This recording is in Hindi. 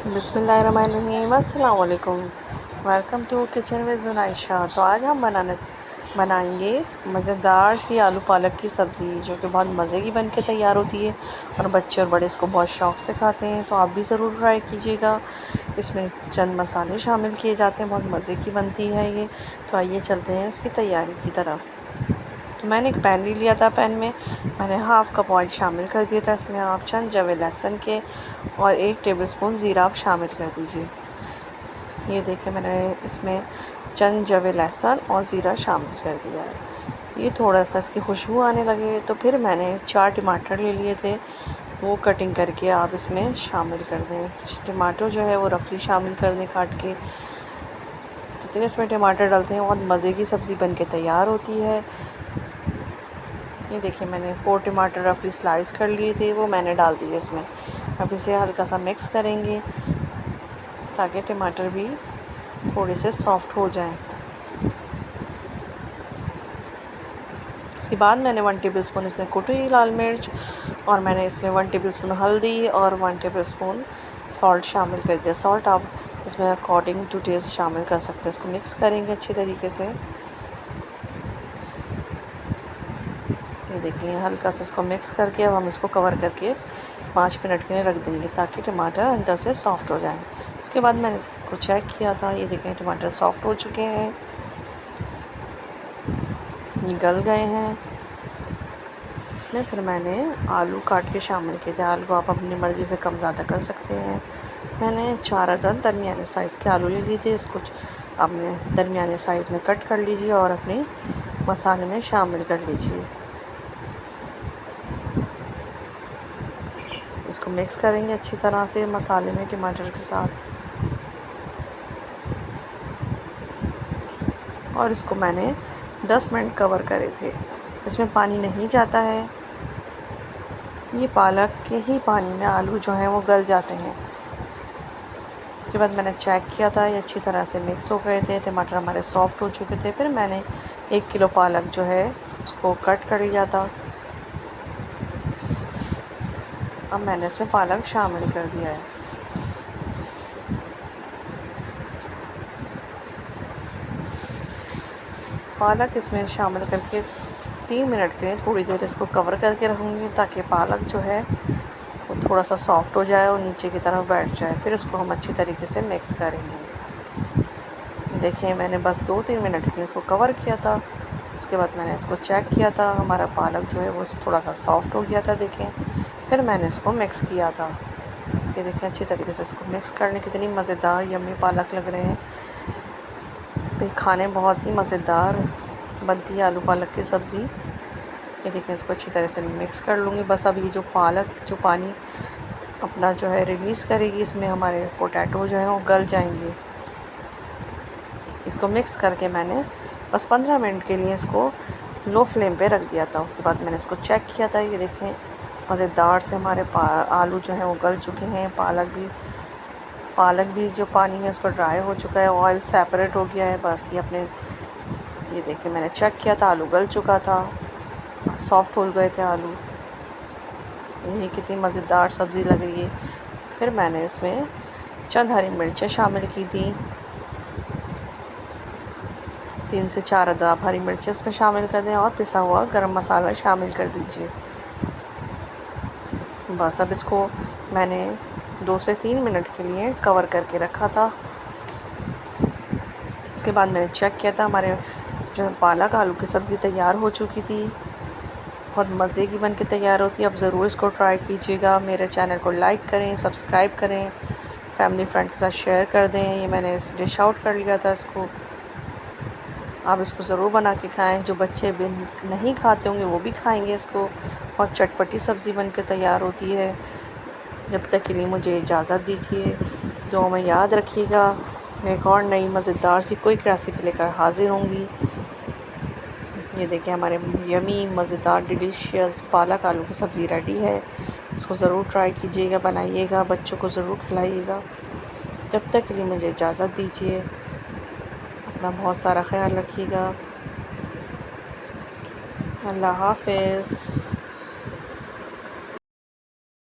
बिस्मिल्लाहिर्रहमानिर्रहीम, अस्सलाम वालेकुम। Welcome to kitchen with Junaisha. तो आज हम बनाएंगे मज़ेदार सी आलू पालक की सब्ज़ी, जो कि बहुत मज़े की बन के तैयार होती है और बच्चे और बड़े इसको बहुत शौक़ से खाते हैं। तो आप भी ज़रूर ट्राई कीजिएगा। इसमें चंद मसाले शामिल किए जाते हैं, बहुत मज़े की बनती है ये। तो आइए चलते हैं इसकी तैयारी की तरफ। तो मैंने एक पैन ले लिया था। पैन में मैंने हाफ़ कप ऑयल शामिल कर दिया था। इसमें आप चंद जवे लहसुन के और 1 टेबलस्पून ज़ीरा आप शामिल कर दीजिए। ये देखिए, मैंने इसमें चंद जवे लहसुन और ज़ीरा शामिल कर दिया है। ये थोड़ा सा इसकी खुशबू आने लगे तो फिर मैंने 4 टमाटर ले लिए थे, वो कटिंग करके आप इसमें शामिल कर दें। टमाटर जो है वो रफली शामिल कर दें काट के। जितने इसमें टमाटर डालते हैं बहुत मज़े की सब्ज़ी बन के तैयार होती है। ये देखिए, मैंने 4 टमाटर रफली स्लाइस कर लिए थे, वो मैंने डाल दिए इसमें। अब इसे हल्का सा मिक्स करेंगे ताकि टमाटर भी थोड़े से सॉफ़्ट हो जाएं। उसके बाद मैंने 1 टेबलस्पून इसमें कुटी हुई लाल मिर्च और मैंने इसमें 1 टेबलस्पून हल्दी और 1 टेबलस्पून सॉल्ट शामिल कर दिया। सॉल्ट आप इसमें अकॉर्डिंग टू टेस्ट शामिल कर सकते हैं। इसको मिक्स करेंगे अच्छी तरीके से। ये देखिए, हल्का सा इसको मिक्स करके अब हम इसको कवर करके 5 मिनट के लिए रख देंगे ताकि टमाटर अंदर से सॉफ़्ट हो जाए। उसके बाद मैंने इसको चेक किया था। ये देखें, टमाटर सॉफ़्ट हो चुके हैं, गल गए हैं। इसमें फिर मैंने आलू काट के शामिल किए थे। आलू आप अपनी मर्ज़ी से कम ज़्यादा कर सकते हैं। मैंने 4 अदद दरमियाने साइज़ के आलू ले लिए थे। इसको अपने दरमियाने साइज़ में कट कर लीजिए और अपने मसाले में शामिल कर लीजिए। इसको मिक्स करेंगे अच्छी तरह से मसाले में टमाटर के साथ। और इसको मैंने 10 मिनट कवर करे थे। इसमें पानी नहीं जाता है। ये पालक के ही पानी में आलू जो हैं वो गल जाते हैं। उसके बाद मैंने चेक किया था, ये अच्छी तरह से मिक्स हो गए थे, टमाटर हमारे सॉफ़्ट हो चुके थे। फिर मैंने 1 किलो पालक जो है उसको कट कर लिया था। अब मैंने इसमें पालक शामिल कर दिया है। पालक इसमें शामिल करके 3 मिनट के लिए थोड़ी देर इसको कवर करके रखूँगी ताकि पालक जो है वो थोड़ा सा सॉफ़्ट हो जाए और नीचे की तरफ बैठ जाए। फिर इसको हम अच्छी तरीके से मिक्स करेंगे। देखिए, मैंने बस 2-3 मिनट के लिए इसको कवर किया था। उसके बाद मैंने इसको चेक किया था, हमारा पालक जो है वो थोड़ा सा सॉफ़्ट हो गया था। देखें, फिर मैंने इसको मिक्स किया था। ये देखें, अच्छी तरीके से इसको मिक्स करने कितनी मज़ेदार यम्मी पालक लग रहे हैं। ये खाने बहुत ही मज़ेदार बनती है आलू पालक की सब्ज़ी। ये देखें, इसको अच्छी तरह से मिक्स कर लूँगी। बस अब ये जो पालक जो पानी अपना जो है रिलीज़ करेगी, इसमें हमारे पोटैटो जो हैं वो गल जाएंगे। इसको मिक्स करके मैंने बस 15 मिनट के लिए इसको लो फ्लेम पे रख दिया था। उसके बाद मैंने इसको चेक किया था। ये देखें, मज़ेदार से हमारे आलू जो हैं वो गल चुके हैं। पालक भी जो पानी है उसका ड्राई हो चुका है, ऑयल सेपरेट हो गया है। बस ये अपने ये देखिए, मैंने चेक किया था, आलू गल चुका था, सॉफ़्ट हो गए थे आलू। ये कितनी मज़ेदार सब्ज़ी लग रही है। फिर मैंने इसमें चंद हरी मिर्चें शामिल की थी। 3 से 4 अदद आप हरी मिर्चें इसमें शामिल कर दें और पिसा हुआ गरम मसाला शामिल कर दीजिए। बस अब इसको मैंने 2 से 3 मिनट के लिए कवर करके रखा था। उसके बाद मैंने चेक किया था, हमारे जो पालक आलू की सब्ज़ी तैयार हो चुकी थी। बहुत मज़े की बन के तैयार होती है। आप ज़रूर इसको ट्राई कीजिएगा। मेरे चैनल को लाइक करें, सब्सक्राइब करें, फैमिली फ्रेंड के साथ शेयर कर दें। ये मैंने डिश आउट कर लिया था इसको। आप इसको ज़रूर बना के खाएं। जो बच्चे भी नहीं खाते होंगे वो भी खाएंगे इसको। बहुत चटपटी सब्ज़ी बन के तैयार होती है। जब तक के लिए मुझे इजाज़त दीजिए। दुआ में याद रखिएगा। मैं एक और नई मज़ेदार सी क्विक रेसिपी लेकर हाज़िर होंगी। ये देखिए, हमारे यमी मज़ेदार डिलीशियस पालक आलू की सब्ज़ी रेडी है। इसको ज़रूर ट्राई कीजिएगा, बनाइएगा, बच्चों को ज़रूर खिलाइएगा। जब तक के लिए मुझे इजाज़त दीजिए। अपना बहुत सारा ख्याल रखिएगा। अल्लाह हाफ़िज़।